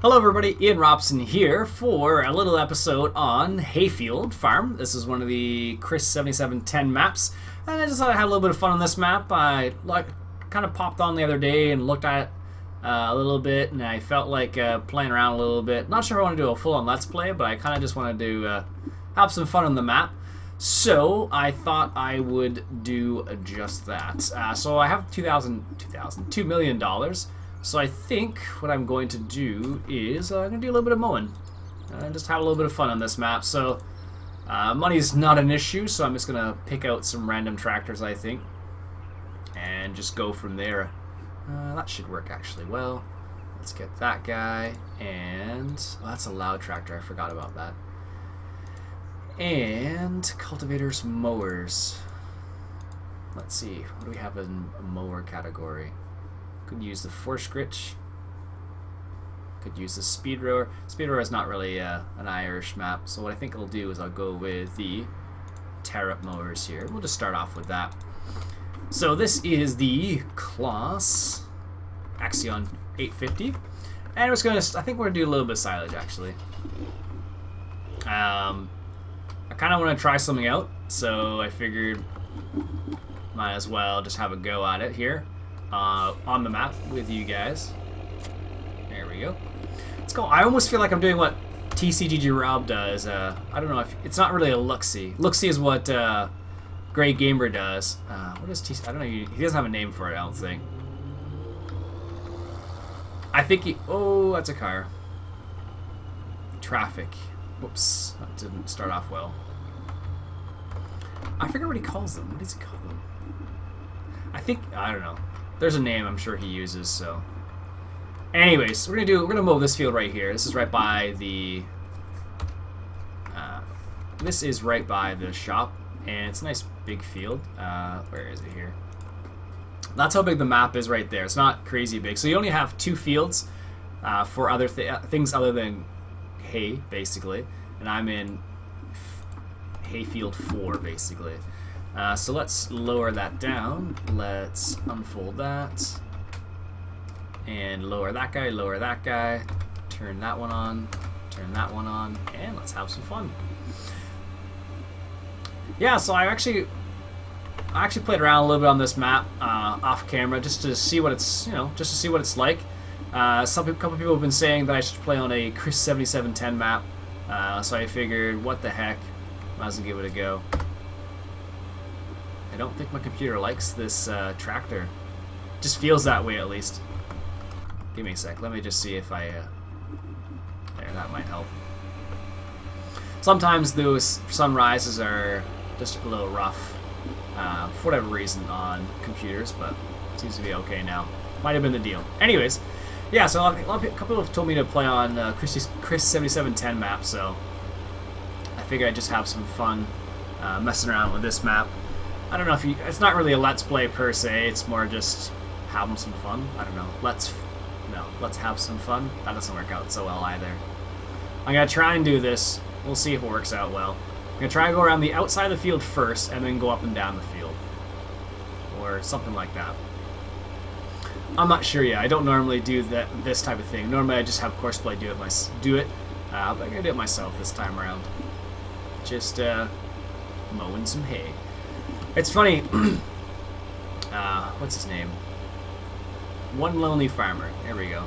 Hello everybody, Iain Robson here for a little episode on Hayfield Farm. This is one of the Chris 7710 maps, and I just thought I had a little bit of fun on this map. I kind of popped on the other day and looked at it a little bit, and I felt like playing around a little bit. Not sure if I want to do a full-on Let's Play, but I kind of just wanted to have some fun on the map. So I thought I would do just that. So I have $2 million. So I think what I'm going to do is I'm going to do a little bit of mowing. Just have a little bit of fun on this map. So money's not an issue, so I'm just going to pick out some random tractors, I think, and just go from there. That should work actually well. Let's get that guy, and that's a loud tractor. I forgot about that. And cultivators, mowers. Let's see, what do we have in a mower category? Could use the force grit. Could use the speed rower. Speed rower is not really an Irish map, so what I think I'll do is I'll go with the tear-up mowers here. We'll just start off with that. So this is the class Axion 850, and we're just I think we're gonna do a little bit of silage actually. I kind of want to try something out, so I figured might as well just have a go at it here. On the map with you guys. There we go. Let's go. I almost feel like I'm doing what TCGG Rob does. I don't know if it's not really a look-see. Look-see is what Grey Gamer does. What is TC? I don't know. He doesn't have a name for it, I don't think. I think he. Oh, that's a car. Traffic. Whoops. That didn't start off well. I forget what he calls them. What does he call them? I don't know. There's a name I'm sure he uses, so. Anyways, we're gonna mow this field right here. This is right by the shop, and it's a nice big field. Where is it here? That's how big the map is right there. It's not crazy big. So you only have 2 fields for other things other than hay, basically. And I'm in Hayfield 4, basically. So let's lower that down. Let's unfold that. And lower that guy, turn that one on, and let's have some fun. Yeah, so I actually played around a little bit on this map off camera just to see what it's, like. Couple people have been saying that I should play on a Chris 7710 map, so I figured, what the heck, might as well give it a go. I don't think my computer likes this tractor. Just feels that way, at least. Give me a sec. Let me just see if I... there, that might help. Sometimes those sunrises are just a little rough, for whatever reason, on computers, but it seems to be okay now. Might have been the deal. Anyways, yeah, so a couple have told me to play on Chris 7710 map, so I figured I'd just have some fun messing around with this map. I don't know if it's not really a Let's Play per se, it's more just having some fun. I don't know. Let's have some fun. That doesn't work out so well either. I'm going to try and do this. We'll see if it works out well. I'm going to try and go around the outside of the field first and then go up and down the field. Or something like that. I'm not sure yet. I don't normally do this type of thing. Normally I just have Courseplay do it. But I'm going to do it myself this time around. Just mowing some hay. It's funny, what's his name? One Lonely Farmer. There we go.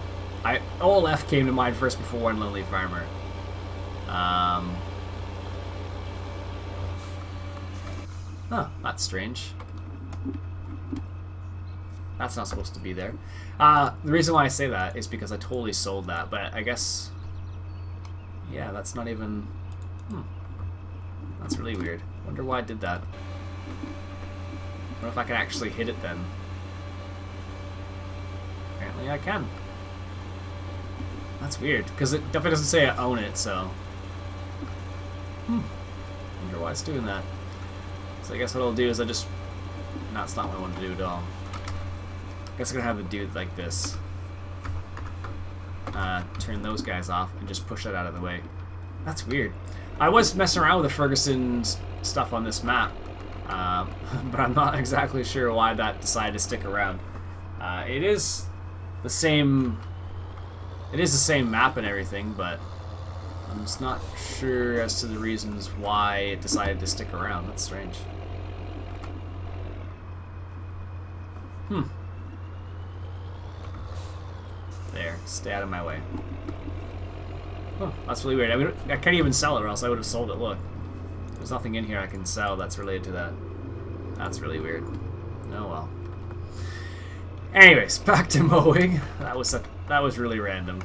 OLF came to mind first before One Lonely Farmer. Huh, that's strange. That's not supposed to be there. The reason why I say that is because I totally sold that, but I guess... yeah, that's not even... That's really weird. Wonder why I did that. I wonder if I can actually hit it then. Apparently I can. That's weird, because it definitely doesn't say I own it, so... Wonder why it's doing that. So I guess what I'll do is I just... no, it's not what I want to do at all. I guess I'm going to have to do it like this. Turn those guys off and just push that out of the way. That's weird. I was messing around with the Ferguson's stuff on this map, but I'm not exactly sure why that decided to stick around. It is the same. It is the same map and everything, but I'm just not sure as to the reasons why it decided to stick around. That's strange. There, stay out of my way. Oh, that's really weird. I mean, I can't even sell it, or else I would have sold it. Look, there's nothing in here I can sell that's related to that. That's really weird. Oh well. Anyways, back to mowing. That was really random.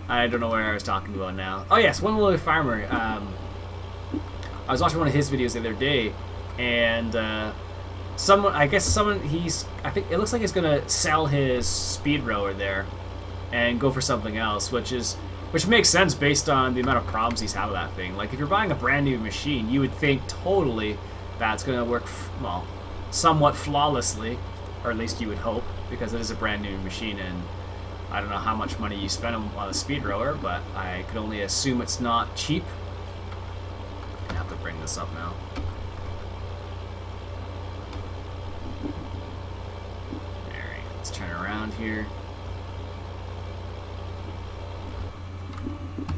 I don't know where I was talking about now. Oh yes, one little farmer. I was watching one of his videos the other day, and I think it looks like he's gonna sell his speed rower there and go for something else, which makes sense based on the amount of problems he's had with that thing. Like, if you're buying a brand new machine, you would think totally that's gonna work, well, somewhat flawlessly, or at least you would hope, because it is a brand new machine, and I don't know how much money you spend on a speed rower, but I could only assume it's not cheap. I have to bring this up now. Alright, let's turn around here.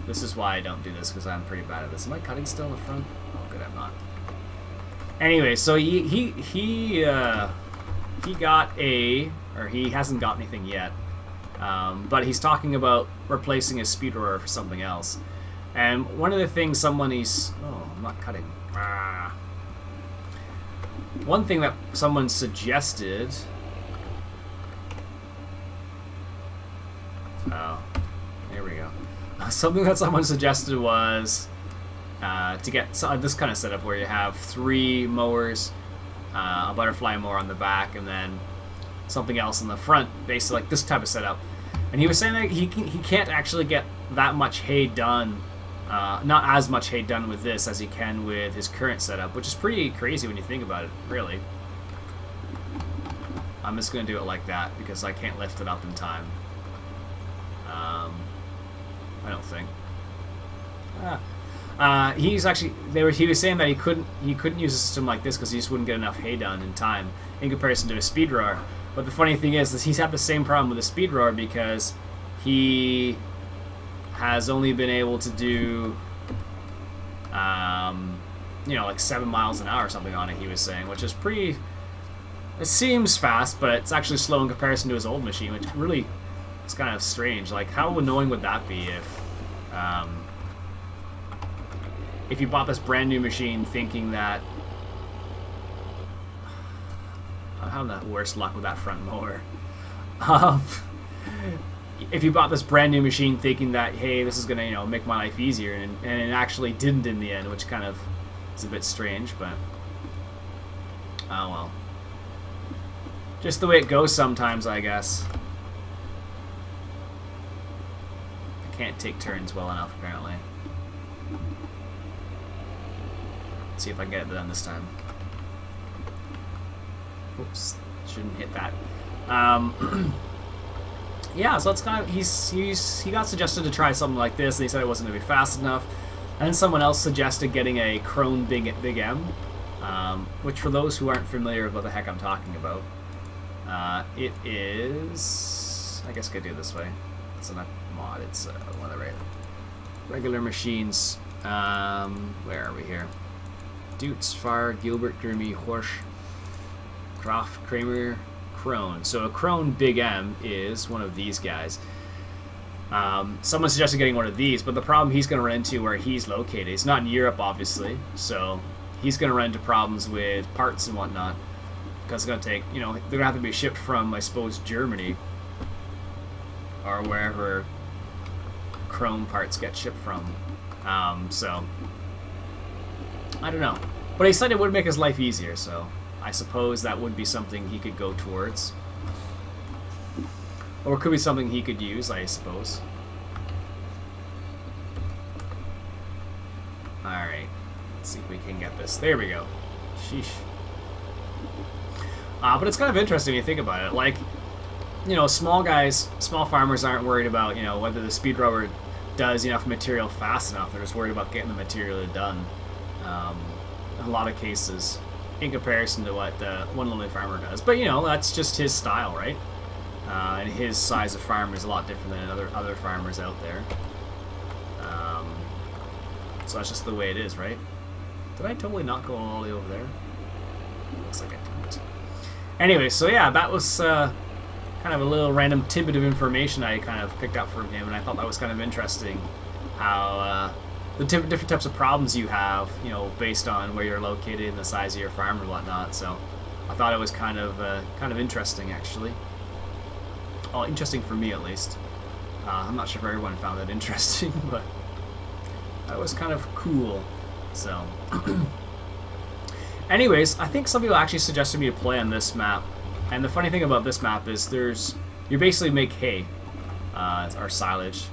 This is why I don't do this, because I'm pretty bad at this. Am I cutting still in the front? Oh, good, I'm not. Anyway, so he got or he hasn't got anything yet, but he's talking about replacing his speed rower for something else. And one of the things oh, I'm not cutting. One thing that someone suggested. Oh, there we go. Something that someone suggested was to get this kind of setup where you have 3 mowers, a butterfly mower on the back, and then something else in the front, basically like this type of setup. And he was saying that he can't actually get that much hay done, not as much hay done with this as he can with his current setup, which is pretty crazy when you think about it, really. I'm just going to do it like that because I can't lift it up in time. I don't think. He was saying that he couldn't use a system like this because he just wouldn't get enough hay done in time in comparison to a speed rower. But the funny thing is he's had the same problem with a speed rower because he has only been able to do, like 7 miles an hour or something on it. He was saying, which is pretty. It seems fast, but it's actually slow in comparison to his old machine, which really is kind of strange. Like, how annoying would that be if you bought this brand new machine thinking that... I'm having the worst luck with that front mower. If you bought this brand new machine thinking that, hey, this is going to, make my life easier, and it actually didn't in the end, which kind of is a bit strange, but... oh well. Just the way it goes sometimes, I guess. I can't take turns well enough, apparently. Let's see if I can get it done this time. Oops, shouldn't hit that. Yeah, so it's kind of he got suggested to try something like this, and he said it wasn't going to be fast enough. And then someone else suggested getting a Krone Big M, which for those who aren't familiar with what the heck I'm talking about, it is. I guess I could do it this way. It's not a mod. It's one of the regular machines. Where are we here? Dutz, Farr, Gilbert, Grimmy, Horsch, Kraft, Kramer, Krone. So a Krone Big M is one of these guys. Someone suggested getting one of these, but the problem he's going to run into where he's located, it's not in Europe, obviously, so he's going to run into problems with parts and whatnot, because it's going to take, they're going to have to be shipped from, I suppose, Germany, or wherever Krone parts get shipped from. So I don't know, but he said it would make his life easier, so I suppose that would be something he could go towards. Or it could be something he could use, I suppose. Alright. Let's see if we can get this. There we go. Sheesh. But it's kind of interesting when you think about it. Like, small farmers aren't worried about, whether the speed rower does enough material fast enough. They're just worried about getting the material done. In a lot of cases. in comparison to what one lonely farmer does. But you know, that's just his style, right? And his size of farm is a lot different than other farmers out there. So that's just the way it is, right? Did I totally not go all the way over there? Looks like I didn't. Anyway, so yeah, that was kind of a little random tidbit of information I kind of picked up from him, and I thought that was kind of interesting. How the different types of problems you have, you know, based on where you're located and the size of your farm and whatnot. So I thought it was kind of interesting, actually. Oh, interesting for me at least. I'm not sure if everyone found that interesting, but that was kind of cool. So, anyways, I think some people actually suggested me to play on this map. And the funny thing about this map is you basically make hay, or silage,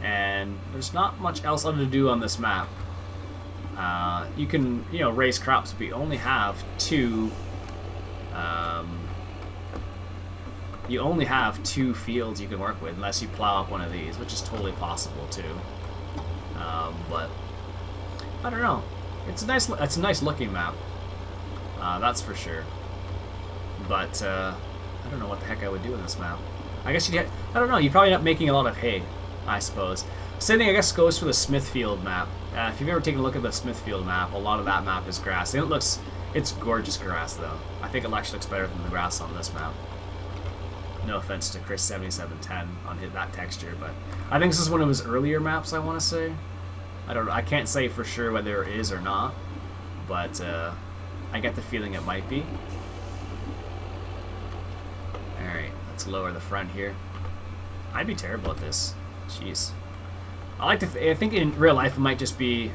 and there's not much else other to do on this map. You can, you know, raise crops, but you only have two. You only have 2 fields you can work with, unless you plow up one of these, which is totally possible too. But I don't know. It's a nice looking map. That's for sure. But I don't know what the heck I would do in this map. I guess I don't know. You probably end up making a lot of hay, I suppose. Same thing, I guess, goes for the Smithfield map. If you've ever taken a look at the Smithfield map, a lot of that map is grass. And it's gorgeous grass, though. I think it actually looks better than the grass on this map. No offense to Chris7710 on that texture, but I think this is one of his earlier maps, I want to say. I don't know. I can't say for sure whether it is or not, but I get the feeling it might be. Alright, let's lower the front here. I'd be terrible at this. Jeez. I think in real life it might just be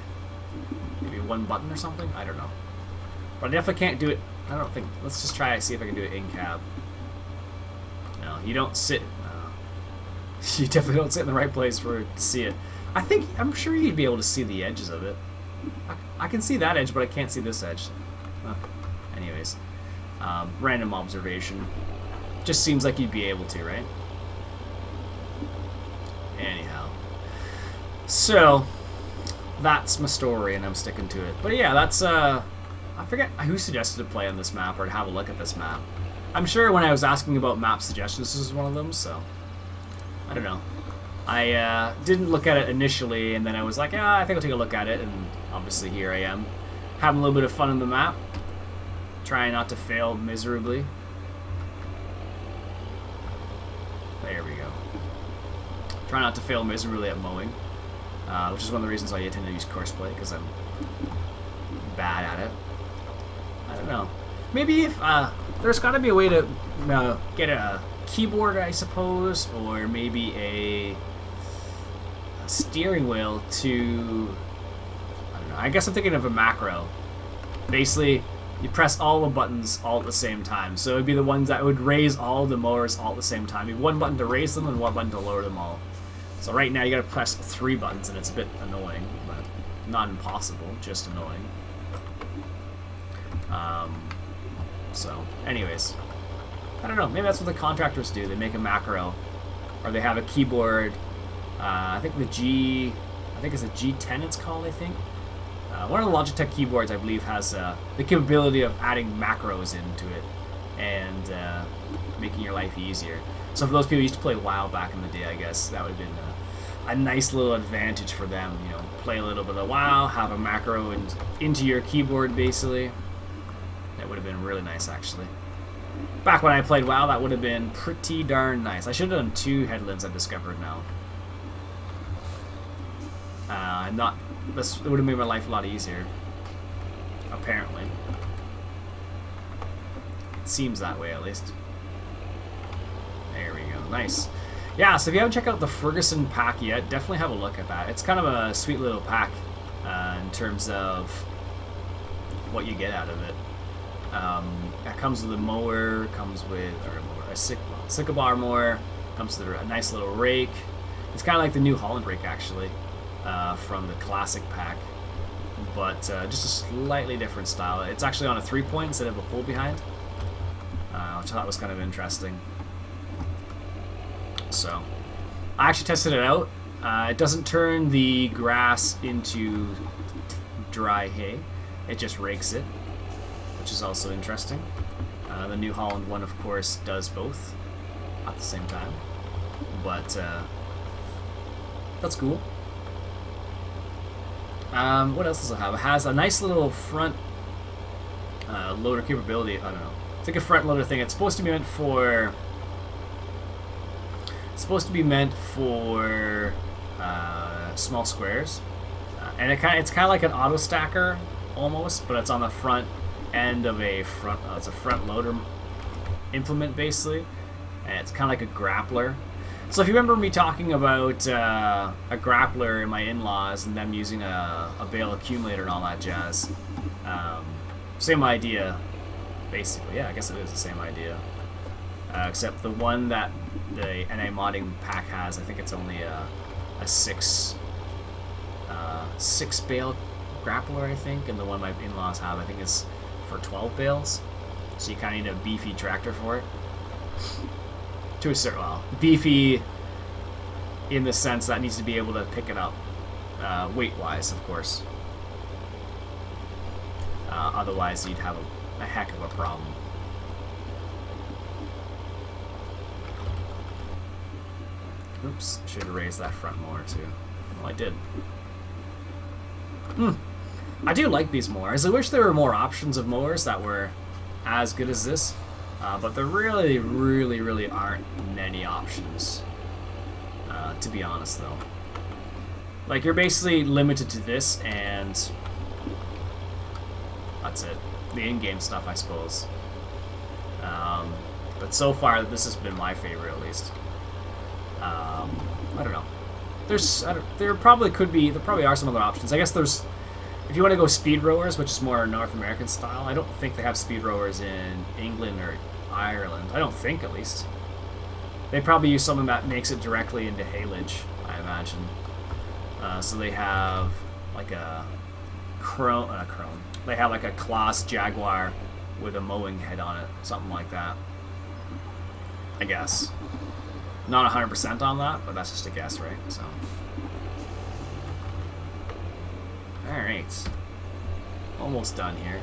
maybe 1 button or something. I don't know. But I definitely can't do it. I don't think. Let's just try to see if I can do it in cab. No, you don't sit. You definitely don't sit in the right place to see it. I'm sure you'd be able to see the edges of it. I can see that edge, but I can't see this edge. Anyways, random observation. Just seems like you'd be able to, right? Anyhow. So, that's my story, and I'm sticking to it. But yeah, that's, I forget who suggested to play on this map or to have a look at this map. I'm sure when I was asking about map suggestions, this was one of them, so I don't know. I didn't look at it initially, and then I was like, yeah, I think I'll take a look at it, and obviously here I am, having a little bit of fun on the map, trying not to fail miserably. There we go. Try not to fail miserably at mowing, which is one of the reasons why I tend to use courseplay, because I'm bad at it. I don't know. Maybe if there's got to be a way to get a keyboard, I suppose, or maybe a steering wheel to, I don't know, I guess I'm thinking of a macro. Basically, you press all the buttons all at the same time. So it would be the ones that would raise all the mowers all at the same time. You have 1 button to raise them and 1 button to lower them all. So right now you gotta press 3 buttons, and it's a bit annoying, but not impossible, just annoying. So, anyways, I don't know, maybe that's what the contractors do. They make a macro, or they have a keyboard. I think it's a G10 it's called, I think. One of the Logitech keyboards, I believe, has the capability of adding macros into it and making your life easier. So for those people who used to play WoW back in the day, I guess that would have been a nice little advantage for them. You know, play a little bit of WoW, have a macro into your keyboard, basically. That would have been really nice, actually. Back when I played WoW, that would have been pretty darn nice. I should have done 2 headlands, I've discovered now. This would have made my life a lot easier. Apparently. It seems that way, at least. There we go. Nice. Yeah, so if you haven't checked out the Ferguson pack yet, definitely have a look at that. It's kind of a sweet little pack in terms of what you get out of it. It comes with a mower, comes with a sycamore mower, comes with a nice little rake. It's kind of like the New Holland rake, actually, from the classic pack, but just a slightly different style. It's actually on a 3-point instead of a pull behind, which I thought was kind of interesting. So, I actually tested it out. It doesn't turn the grass into dry hay. It just rakes it. which is also interesting. The New Holland one, of course, does both at the same time, but that's cool. What else does it have? It has a nice little front loader capability. I don't know. It's like a front loader thing. It's supposed to be meant for. It's supposed to be meant for small squares, and it's kind of like an auto stacker almost, but it's on the front end of a front. It's a front loader implement basically, and it's kind of like a grappler. So if you remember me talking about a grappler in my in-laws and them using a bale accumulator and all that jazz, same idea, basically. Yeah, I guess it is the same idea. Except the one that the NA modding pack has, I think it's only a six bale grappler, I think, and the one my in-laws have, I think, is for 12 bales. So you kind of need a beefy tractor for it. To a certain, well, beefy in the sense that it needs to be able to pick it up weight-wise, of course. Otherwise, you'd have a heck of a problem. Oops, should have raised that front more too. Well, I did. I do like these mowers. I wish there were more options of mowers that were as good as this. But there really, really, really aren't many options, to be honest, though. Like, you're basically limited to this, and that's it. The in-game stuff, I suppose. But so far, this has been my favorite, at least. I don't know. There probably are some other options. I guess there's, if you want to go speed rowers, which is more North American style, I don't think they have speed rowers in England or Ireland. I don't think, at least. They probably use something that makes it directly into haylage, I imagine. So they have like a They have like a Claas Jaguar with a mowing head on it, something like that. I guess. Not 100% on that, but that's just a guess, right? So. Alright. Almost done here.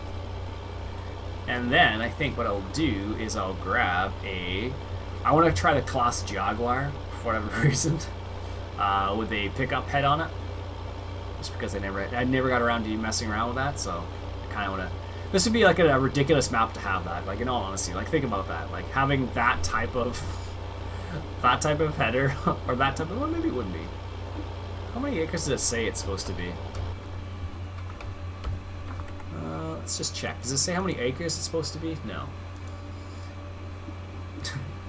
And then I think what I'll do is I'll grab I want to try the Claas Jaguar for whatever reason, with a pickup head on it. Just because I never got around to messing around with that, so I kind of want to. This would be like a ridiculous map to have that. Like, in all honesty, like, think about that. Like, having that type of header or that type of, well, maybe it wouldn't be. How many acres does it say it's supposed to be? Let's just check. Does it say how many acres it's supposed to be? No.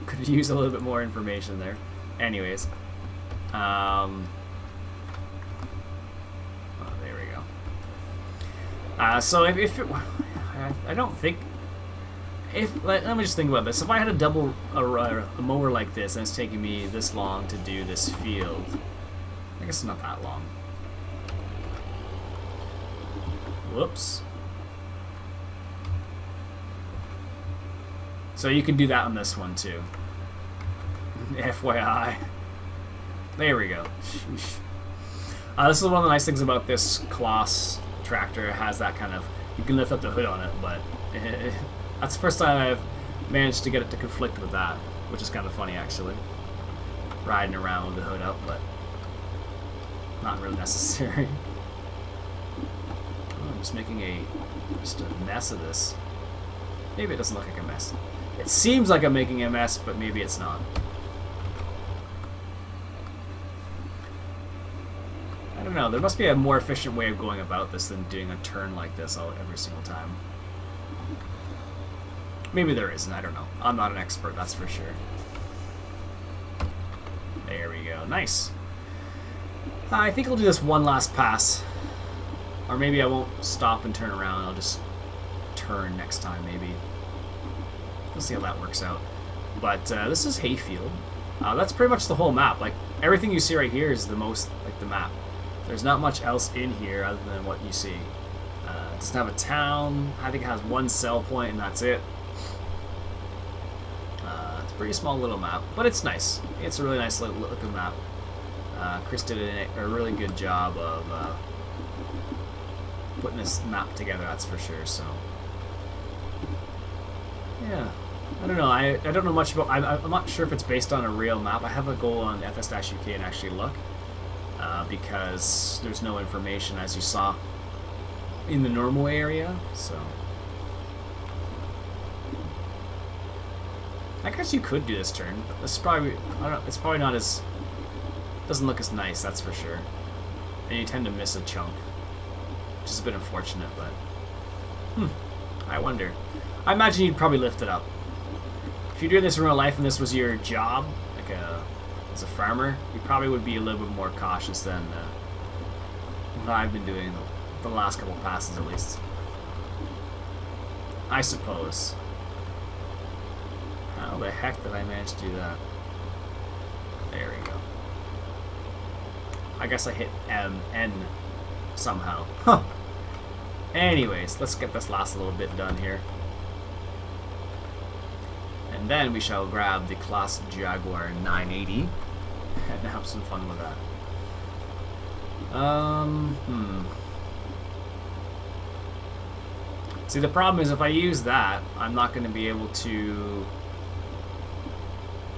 Could use a little bit more information there. Anyways. Oh, there we go. So if it, I don't think, let me just think about this. If I had a mower like this and it's taking me this long to do this field, I guess it's not that long. Whoops. So you can do that on this one too. FYI. There we go. Sheesh. This is one of the nice things about this Claas tractor. It has that kind of, you can lift up the hood on it, but that's the first time I've managed to get it to conflict with that, which is kind of funny actually. Riding around with the hood up, but not really necessary. Oh, I'm just making just a mess of this. Maybe it doesn't look like a mess. It seems like I'm making a mess, but maybe it's not. I don't know. There must be a more efficient way of going about this than doing a turn like this every single time. Maybe there isn't. I don't know. I'm not an expert, that's for sure. There we go. Nice. I think I'll do this one last pass. Or maybe I won't stop and turn around. I'll just turn next time, maybe. We'll see how that works out. But this is Hayfield. That's pretty much the whole map. Like, everything you see right here is the most like the map. There's not much else in here other than what you see. It doesn't have a town. I think it has one sell point and that's it. It's a pretty small little map, but it's nice. It's a really nice looking map. Chris did a really good job of putting this map together, that's for sure. So Yeah. I don't know. I don't know much about... I'm not sure if it's based on a real map. I have a go on FS-UK and actually look. Because there's no information, as you saw, in the normal area, so... I guess you could do this turn, but this is probably... I don't know, it's probably not as... doesn't look as nice, that's for sure. And you tend to miss a chunk. Which is a bit unfortunate, but... I wonder. I imagine you'd probably lift it up. If you're doing this in real life and this was your job, like as a farmer, you probably would be a little bit more cautious than what I've been doing the last couple passes, at least. I suppose. How the heck did I manage to do that? There we go. I guess I hit N somehow. Huh. Anyways, let's get this last little bit done here. And then we shall grab the Class Jaguar 980 and have some fun with that. See, the problem is if I use that, I'm not going to be able to...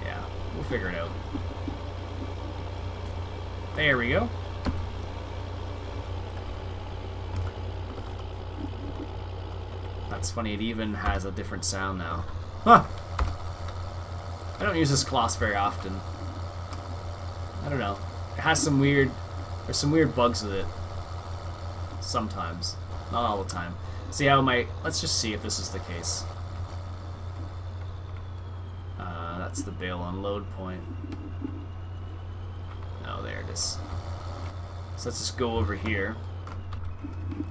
Yeah, we'll figure it out. There we go. That's funny, it even has a different sound now. Huh! I don't use this class very often. I don't know. It has some weird... There's some weird bugs with it. Sometimes. Not all the time. See how my... Let's just see if this is the case. That's the bale unload point. Oh, there it is. So let's just go over here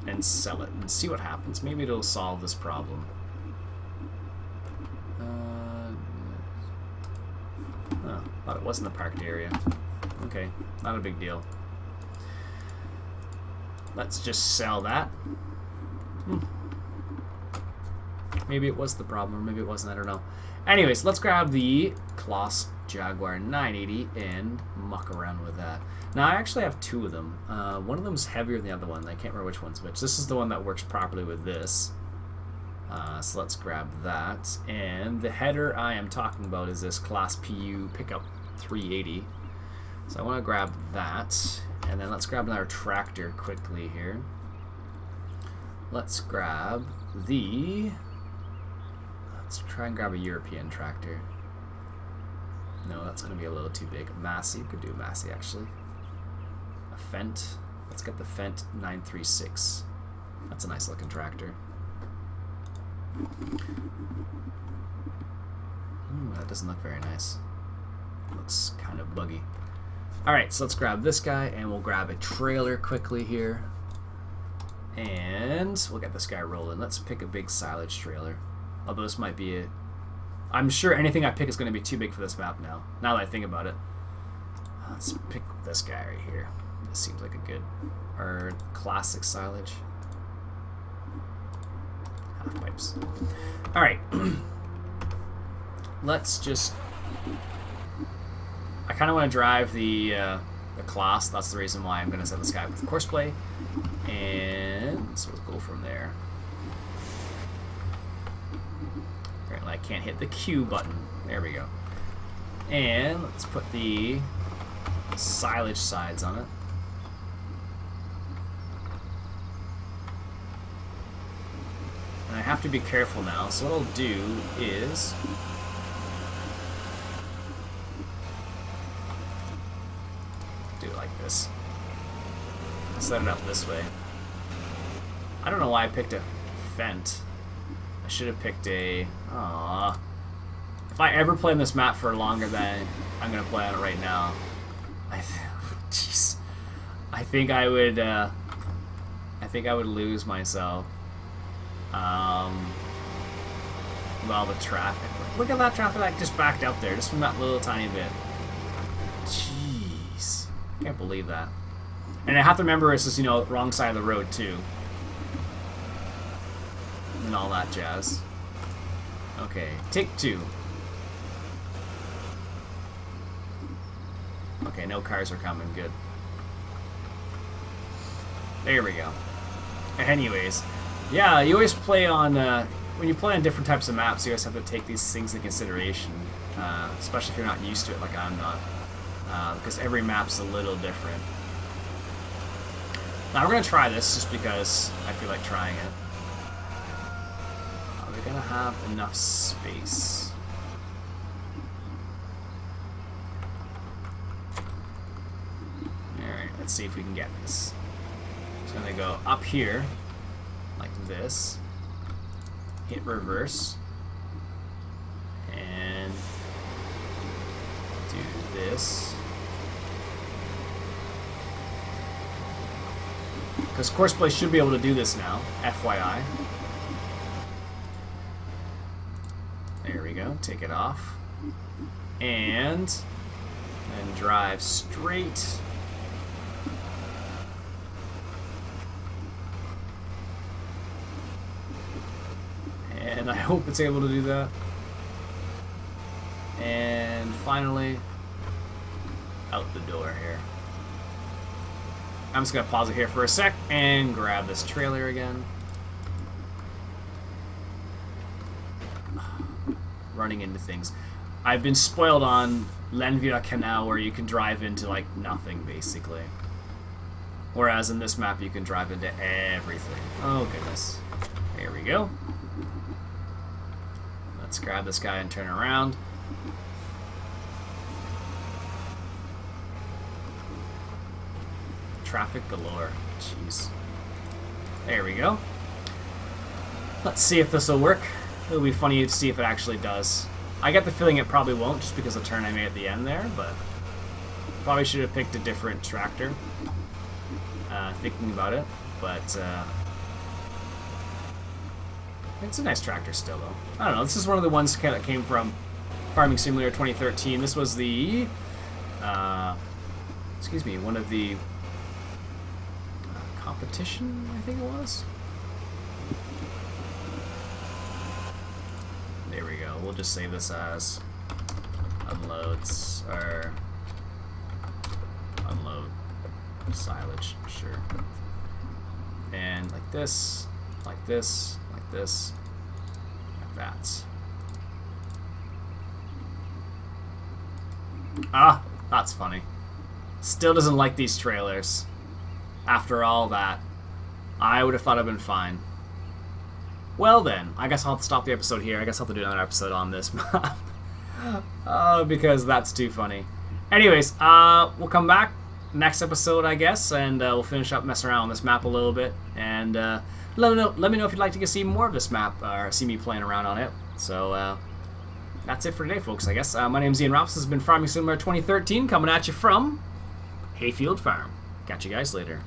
and sell it and see what happens. Maybe it'll solve this problem. Oh, thought it was in the parked area. Okay, not a big deal. Let's just sell that. Maybe it was the problem, or maybe it wasn't, I don't know. Anyways, let's grab the Claas Jaguar 980 and muck around with that. Now, I actually have two of them. One of them's heavier than the other one. I can't remember which one's which. This is the one that works properly with this. So let's grab that. And the header I am talking about is this Class PU Pickup 380. So I want to grab that. And then let's grab another tractor quickly here. Let's grab the... Let's try and grab a European tractor. No, that's going to be a little too big. Massey, could do a Massey actually. A Fendt. Let's get the Fendt 936. That's a nice looking tractor. Ooh, that doesn't look very nice. Looks kind of buggy. Alright, so let's grab this guy and we'll grab a trailer quickly here. And we'll get this guy rolling. Let's pick a big silage trailer. Although this might be a... I'm sure anything I pick is going to be too big for this map now. Now that I think about it. Let's pick this guy right here. This seems like a good... Or classic silage. Half pipes. Alright. Let's just... I kind of want to drive the class. That's the reason why I'm going to set this guy with courseplay. And so we'll go from there. Apparently I can't hit the Q button. There we go. And let's put the silage sides on it. And I have to be careful now. So what I'll do is... do it like this. Set it up this way. I don't know why I picked a Fendt. I should have picked a... Aww. If I ever play on this map for longer than I'm going to play on it right now, jeez. I think I would lose myself. With all the traffic. Look at that traffic that just backed up there, just from that little tiny bit. Jeez. Can't believe that. And I have to remember it's just, you know, wrong side of the road too. And all that jazz. Okay, take two. Okay, no cars are coming, good. There we go. Anyways, yeah, you always play on, when you play on different types of maps, you guys have to take these things into consideration, especially if you're not used to it like I'm not, because every map's a little different. Now we're going to try this just because I feel like trying it. Are we going to have enough space? Alright, let's see if we can get this. It's going to go up here, like this. Hit reverse. And do this. Because Courseplay should be able to do this now, FYI. There we go, take it off. And then drive straight. And I hope it's able to do that. And finally, out the door here. I'm just going to pause it here for a sec and grab this trailer again. Running into things. I've been spoiled on Lenvia Canal where you can drive into like nothing basically. Whereas in this map you can drive into everything. Oh goodness. There we go. Let's grab this guy and turn around. Traffic galore. Jeez. There we go. Let's see if this will work. It'll be funny to see if it actually does. I get the feeling it probably won't just because of the turn I made at the end there, but probably should have picked a different tractor. Thinking about it, but it's a nice tractor still though. I don't know, this is one of the ones that came from Farming Simulator 2013. This was the, excuse me, one of the competition, I think it was. There we go. We'll just save this as unloads or unload silage, sure. And like this, like this, like this, like that. Ah, that's funny. Still doesn't like these trailers. After all that, I would have thought I'd been fine. Well then, I guess I'll have to stop the episode here. I guess I'll have to do another episode on this map. Because that's too funny. Anyways, we'll come back next episode, I guess, and we'll finish up messing around on this map a little bit. And let me know if you'd like to see more of this map, or see me playing around on it. So, that's it for today, folks, I guess. My name's Iain Robson. This has been Farming Simulator 2013, coming at you from Hayfield Farm. Catch you guys later.